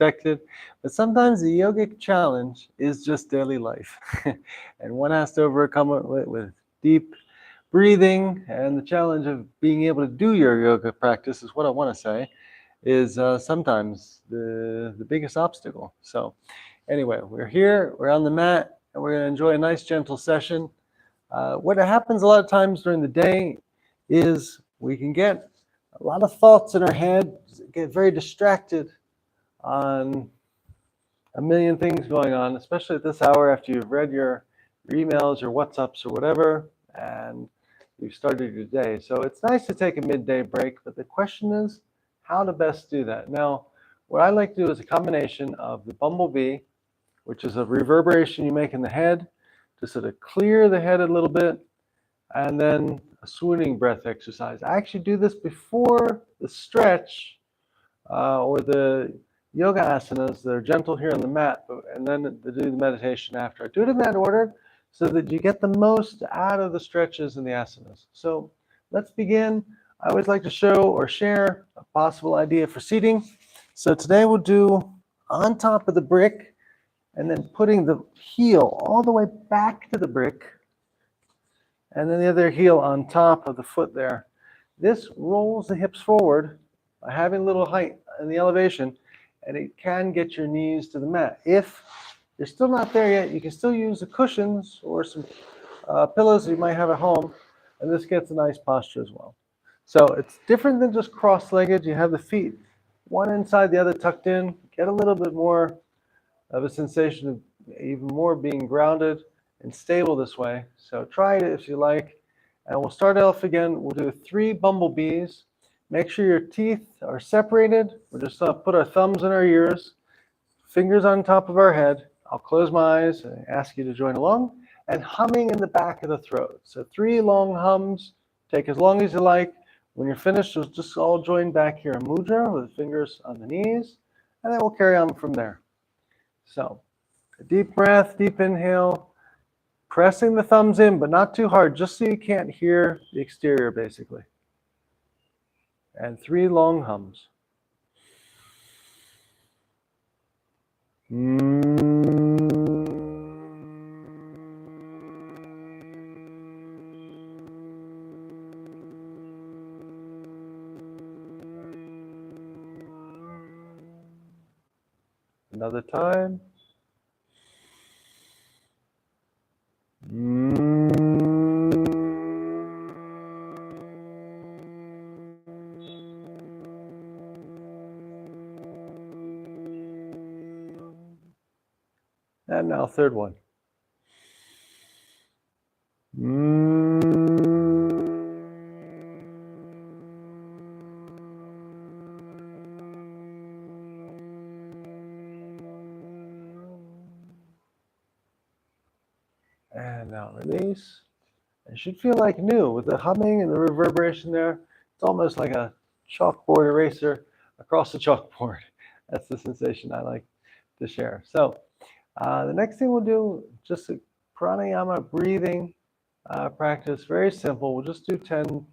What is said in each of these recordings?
expected. But sometimes the yogic challenge is just daily life. And one has to overcome it with deep breathing. And the challenge of being able to do your yoga practice is what I want to say is sometimes the biggest obstacle. So anyway, we're here, we're on the mat, and we're going to enjoy a nice gentle session. What happens a lot of times during the day is we can get a lot of thoughts in our head, get very distracted on a million things going on, especially at this hour after you've read your emails, your WhatsApps, or whatever, and you've started your day. So it's nice to take a midday break, but the question is how to best do that. Now, what I like to do is a combination of the bumblebee, which is a reverberation you make in the head to sort of clear the head a little bit, and then a swooning breath exercise. I actually do this before the stretch or the yoga asanas. They're gentle here on the mat, and then to do the meditation after. I do it in that order so that you get the most out of the stretches and the asanas. So let's begin. I always like to show or share a possible idea for seating. So today we'll do on top of the brick and then putting the heel all the way back to the brick and then the other heel on top of the foot there. This rolls the hips forward by having a little height in the elevation, and it can get your knees to the mat. If you're still not there yet, you can still use the cushions or some pillows that you might have at home, and this gets a nice posture as well. So it's different than just cross-legged. You have the feet one inside the other tucked in. Get a little bit more of a sensation of even more being grounded and stable this way. So try it if you like. And we'll start off again. We'll do 3 bumblebees. Make sure your teeth are separated. We'll just put our thumbs in our ears, fingers on top of our head. I'll close my eyes and ask you to join along. And humming in the back of the throat. So 3 long hums. Take as long as you like. When you're finished, we'll just all join back here in mudra with the fingers on the knees. And then we'll carry on from there. So a deep breath, deep inhale. Pressing the thumbs in, but not too hard, just so you can't hear the exterior, basically. And 3 long hums. Another time. And now 3rd one. And now release. It should feel like new with the humming and the reverberation there. It's almost like a chalkboard eraser across the chalkboard. That's the sensation I like to share. So the next thing we'll do, just a pranayama breathing practice, very simple. We'll just do 10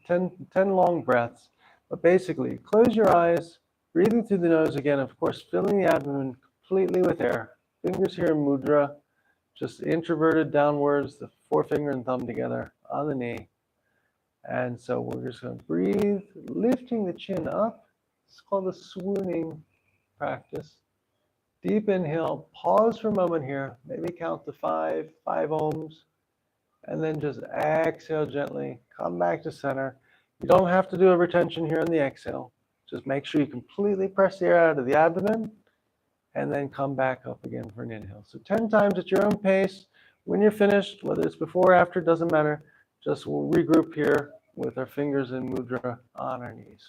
long breaths. But basically, close your eyes, breathing through the nose again, of course, filling the abdomen completely with air. Fingers here in mudra, just introverted downwards, the forefinger and thumb together on the knee. And so we're just going to breathe, lifting the chin up. It's called the swooning practice. Deep inhale, pause for a moment here, maybe count to 5 ohms, and then just exhale gently, come back to center. You don't have to do a retention here on the exhale. Just make sure you completely press the air out of the abdomen, and then come back up again for an inhale. So 10 times at your own pace. When you're finished, whether it's before or after, doesn't matter. Just we'll regroup here with our fingers in mudra on our knees.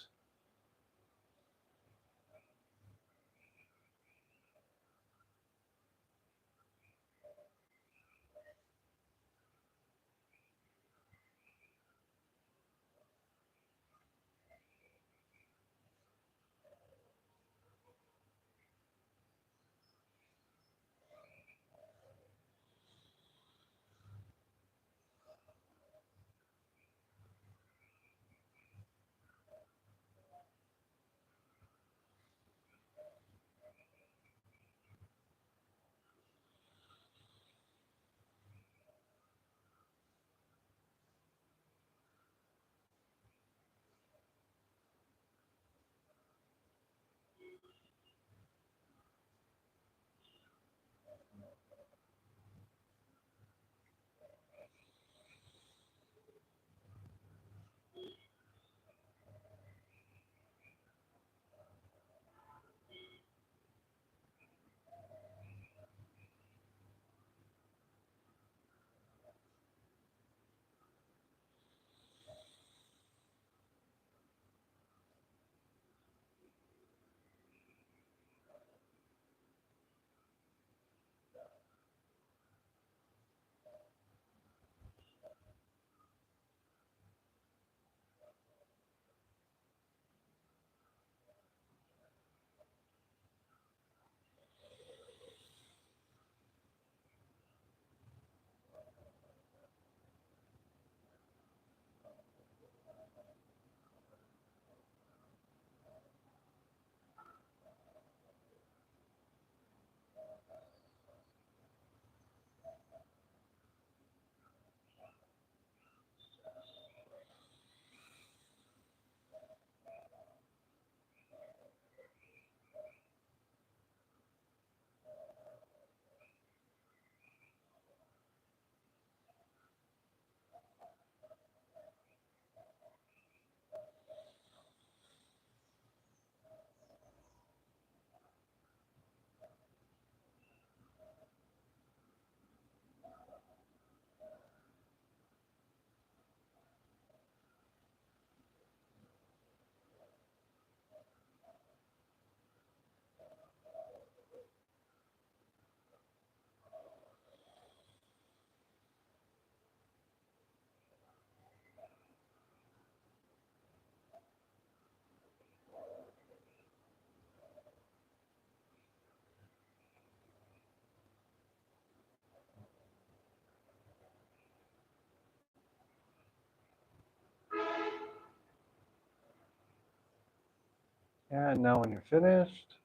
And now when you're finished,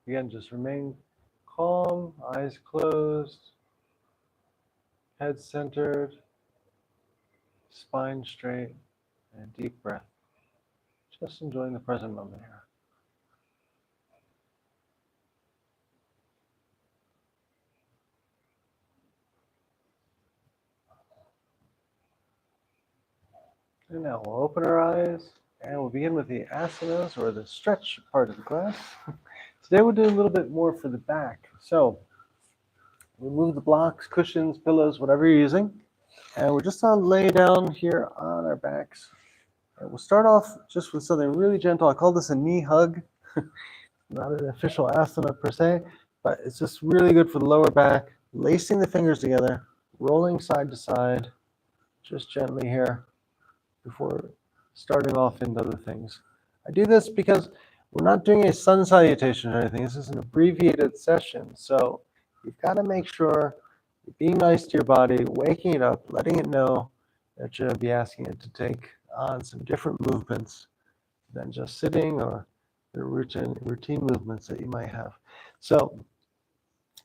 again, just remain calm, eyes closed, head centered, spine straight, and deep breath. Just enjoying the present moment here. And now we'll open our eyes and we'll begin with the asanas, or the stretch part of the class. Today we'll do a little bit more for the back. So remove the blocks, cushions, pillows, whatever you're using. And we're just going to lay down here on our backs. And we'll start off just with something really gentle. I call this a knee hug. Not an official asana per se, but it's just really good for the lower back. Lacing the fingers together, rolling side to side, just gently here before starting off into other things. I do this because we're not doing a sun salutation or anything. This is an abbreviated session. So you've got to make sure you're being nice to your body, waking it up, letting it know that you'll be asking it to take on some different movements than just sitting or the routine movements that you might have. So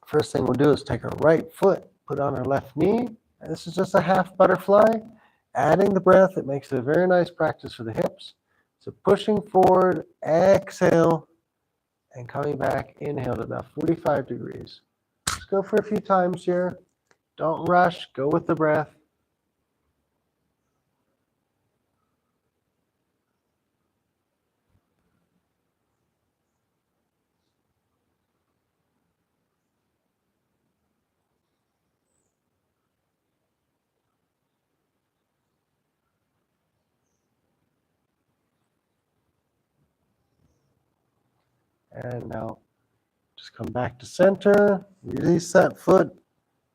first thing we'll do is take our right foot, put on our left knee, and this is just a half butterfly. Adding the breath, it makes it a very nice practice for the hips. So pushing forward, exhale, and coming back, inhale to about 45 degrees. Just go for a few times here. Don't rush, go with the breath. And now just come back to center, release that foot,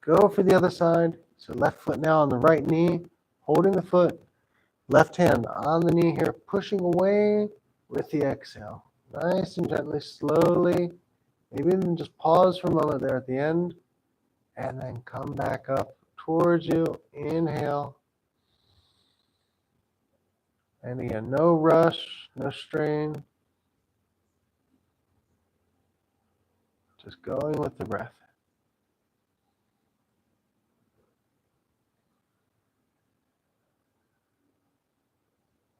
go for the other side. So left foot now on the right knee, holding the foot, left hand on the knee here, pushing away with the exhale. Nice and gently, slowly, maybe even just pause for a moment there at the end, and then come back up towards you. Inhale. And again, no rush, no strain. Just going with the breath.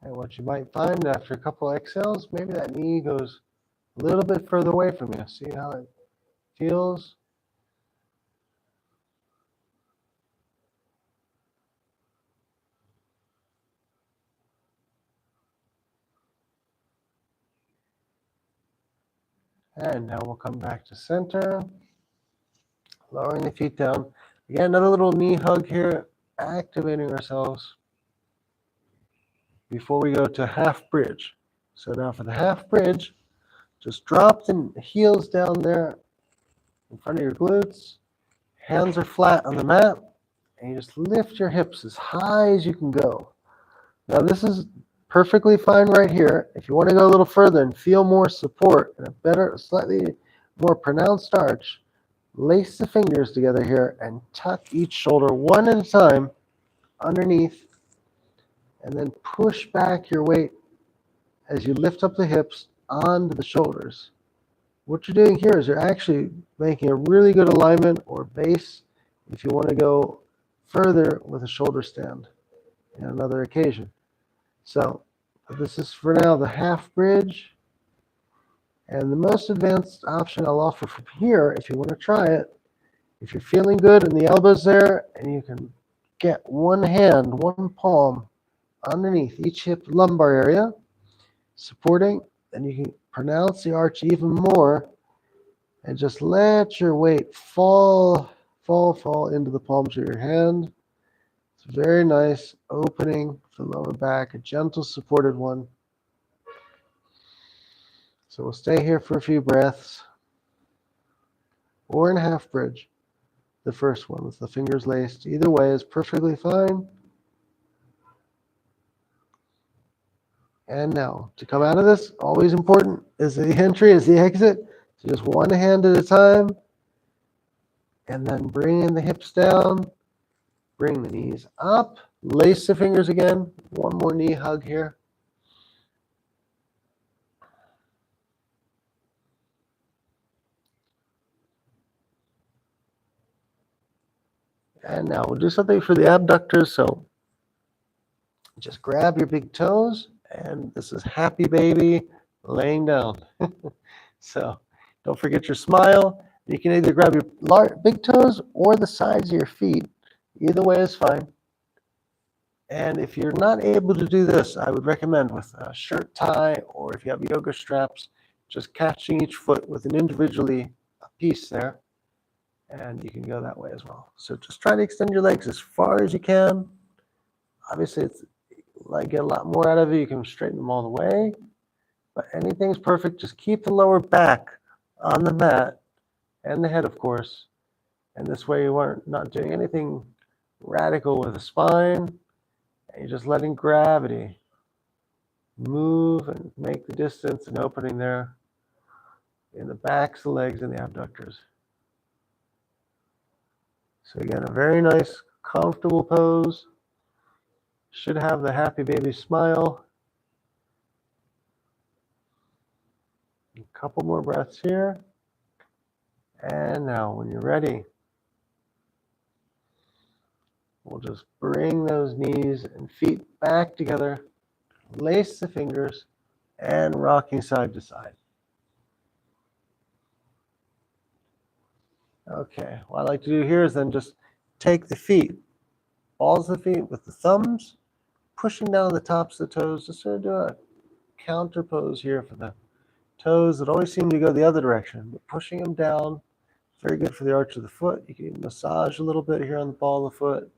And what you might find after a couple exhales, maybe that knee goes a little bit further away from you. See how it feels? And now we'll come back to center, lowering the feet down. Again, another little knee hug here, activating ourselves before we go to half bridge. So now for the half bridge, just drop the heels down there in front of your glutes. Hands are flat on the mat, and you just lift your hips as high as you can go. Now this is perfectly fine right here. If you want to go a little further and feel more support and a better, slightly more pronounced arch, lace the fingers together here and tuck each shoulder one at a time underneath, and then push back your weight as you lift up the hips onto the shoulders. What you're doing here is you're actually making a really good alignment or base if you want to go further with a shoulder stand in another occasion. So this is for now the half bridge. And the most advanced option I'll offer from here, if you want to try it, if you're feeling good in the elbows there, and you can get one hand, one palm underneath each hip lumbar area, supporting, then you can pronounce the arch even more and just let your weight fall into the palms of your hand. It's very nice opening the lower back, a gentle supported one. So we'll stay here for a few breaths, or in half bridge. The first one with the fingers laced. Either way is perfectly fine. And now, to come out of this, always important is the entry, is the exit. So just one hand at a time. And then bring in the hips down. Bring the knees up. Lace the fingers again. One more knee hug here. And now we'll do something for the abductors. So just grab your big toes, and this is happy baby laying down. So don't forget your smile. You can either grab your big toes or the sides of your feet. Either way is fine. And if you're not able to do this, I would recommend with a shirt tie, or if you have yoga straps, just catching each foot with an individually a piece there. And you can go that way as well. So just try to extend your legs as far as you can. Obviously, it's like get a lot more out of it. You can straighten them all the way. But anything's perfect. Just keep the lower back on the mat and the head, of course. And this way you aren't not doing anything radical with the spine. And you're just letting gravity move and make the distance and opening there in the backs, the legs, and the abductors. So again, a very nice, comfortable pose. Should have the happy baby smile. A couple more breaths here. And now when you're ready, we'll just bring those knees and feet back together, lace the fingers, and rocking side to side. Okay, what I like to do here is then just take the feet, balls of the feet with the thumbs, pushing down the tops of the toes, just sort of do a counter pose here for the toes that always seem to go the other direction, but pushing them down, very good for the arch of the foot. You can massage a little bit here on the ball of the foot.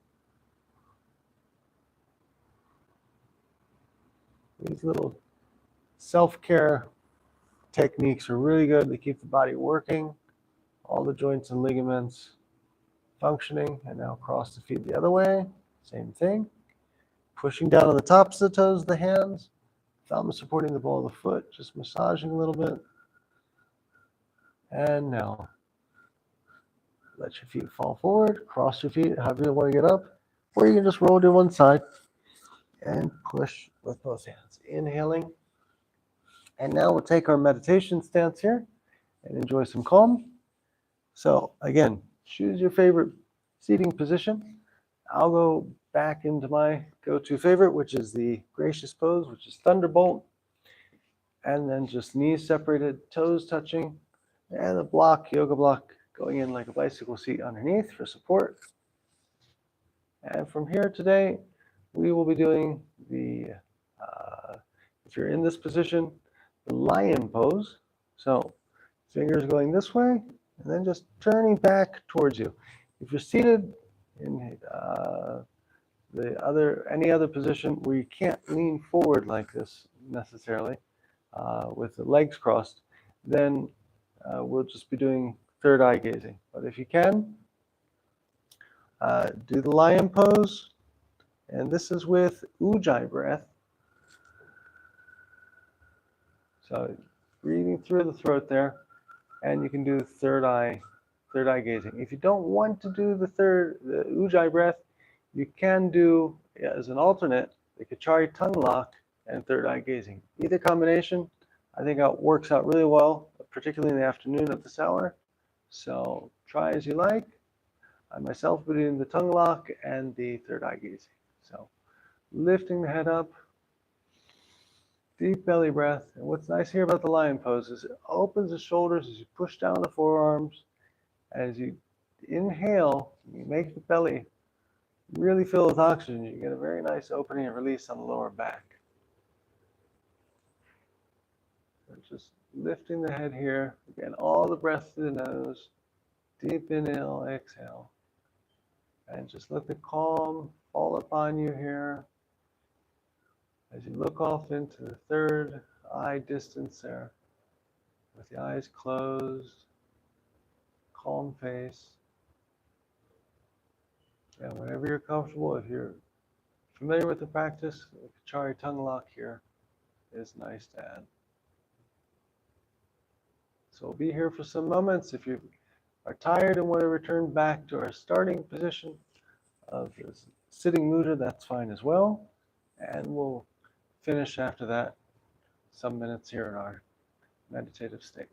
These little self-care techniques are really good. They keep the body working, all the joints and ligaments functioning. And now cross the feet the other way. Same thing. Pushing down on the tops of the toes, the hands, thumb supporting the ball of the foot, just massaging a little bit. And now let your feet fall forward, cross your feet however you want to get up, or you can just roll to one side and push with both hands. Inhaling. And now we'll take our meditation stance here and enjoy some calm. So again, choose your favorite seating position. I'll go back into my go-to favorite, which is the gracious pose, which is Thunderbolt. And then just knees separated, toes touching, and a block, yoga block, going in like a bicycle seat underneath for support. And from here today, we will be doing the, if you're in this position, the lion pose. So fingers going this way, and then just turning back towards you. If you're seated in any other position where you can't lean forward like this necessarily, with the legs crossed, then we'll just be doing third eye gazing. But if you can, do the lion pose, and this is with Ujjayi breath. So breathing through the throat there, and you can do third eye gazing. If you don't want to do the Ujjayi breath, you can do as an alternate the Kachari tongue lock and third eye gazing. Either combination, I think works out really well, particularly in the afternoon at this hour. So try as you like. I myself will be doing the tongue lock and the third eye gazing. So lifting the head up, deep belly breath. And what's nice here about the lion pose is it opens the shoulders as you push down the forearms. As you inhale, you make the belly really fill with oxygen. You get a very nice opening and release on the lower back. So just lifting the head here. Again, all the breath through the nose. Deep inhale, exhale. And just let the calm fall upon you here as you look off into the third eye distance there with the eyes closed, calm face. And whenever you're comfortable, if you're familiar with the practice, the Kachari tongue lock here is nice to add. So we'll be here for some moments. If you are tired and want to return back to our starting position of this sitting mudra, that's fine as well. And we'll finish after that some minutes here in our meditative state.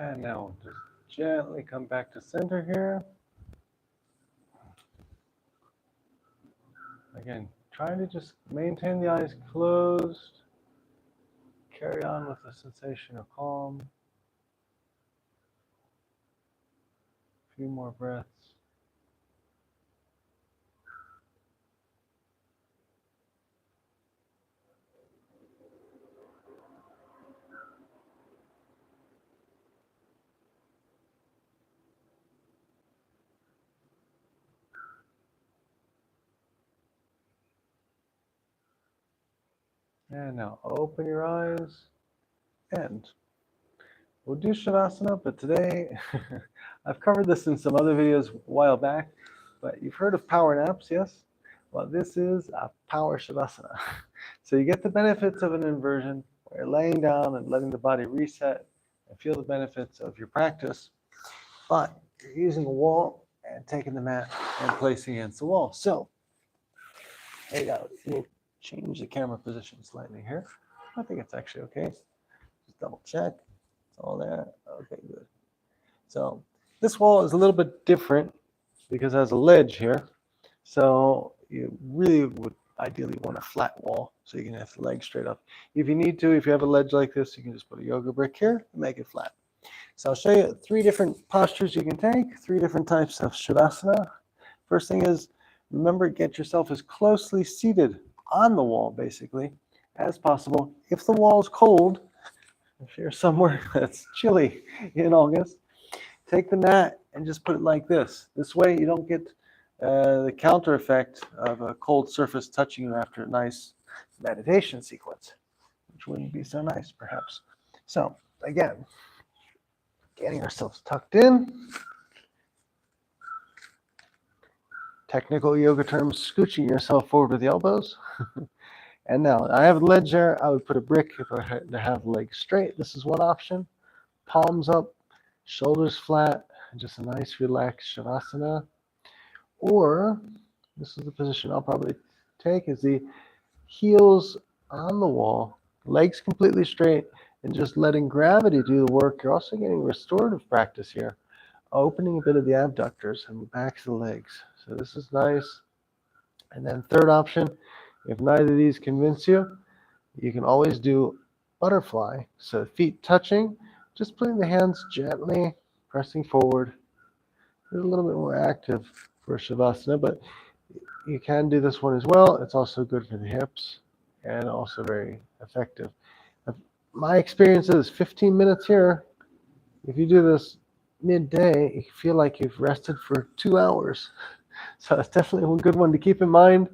And now just gently come back to center here. Again, trying to just maintain the eyes closed. Carry on with the sensation of calm. A few more breaths. And now open your eyes, and we'll do Shavasana, but today, I've covered this in some other videos a while back, but you've heard of power naps, yes? Well, this is a power Shavasana. So you get the benefits of an inversion, where you're laying down and letting the body reset and feel the benefits of your practice, but you're using a wall and taking the mat and placing it against the wall. So, there you go. We'll change the camera position slightly here. I think it's actually okay. Just double check. It's all there. Okay, good. So this wall is a little bit different because it has a ledge here. So you really would ideally want a flat wall so you can have the legs straight up. If you need to, if you have a ledge like this, you can just put a yoga brick here and make it flat. So I'll show you 3 different postures you can take, 3 different types of Shavasana. First thing is, remember, get yourself as closely seated on the wall, basically, as possible. If the wall is cold, if you're somewhere that's chilly in August, take the mat and just put it like this. This way you don't get the counter effect of a cold surface touching you after a nice meditation sequence, which wouldn't be so nice, perhaps. So, again, getting ourselves tucked in. Technical yoga terms, scooching yourself forward with the elbows. And now, I have a ledge there. I would put a brick if I had to have legs straight. This is one option. Palms up, shoulders flat, just a nice relaxed Shavasana. Or, this is the position I'll probably take, is the heels on the wall, legs completely straight, and just letting gravity do the work. You're also getting restorative practice here, opening a bit of the abductors and the backs of the legs. So this is nice. And then third option, if neither of these convince you, you can always do butterfly. So feet touching, just putting the hands gently, pressing forward. It's a little bit more active for Shavasana, but you can do this one as well. It's also good for the hips and also very effective. My experience is 15 minutes here. If you do this midday, you feel like you've rested for 2 hours. So it's definitely a good one to keep in mind.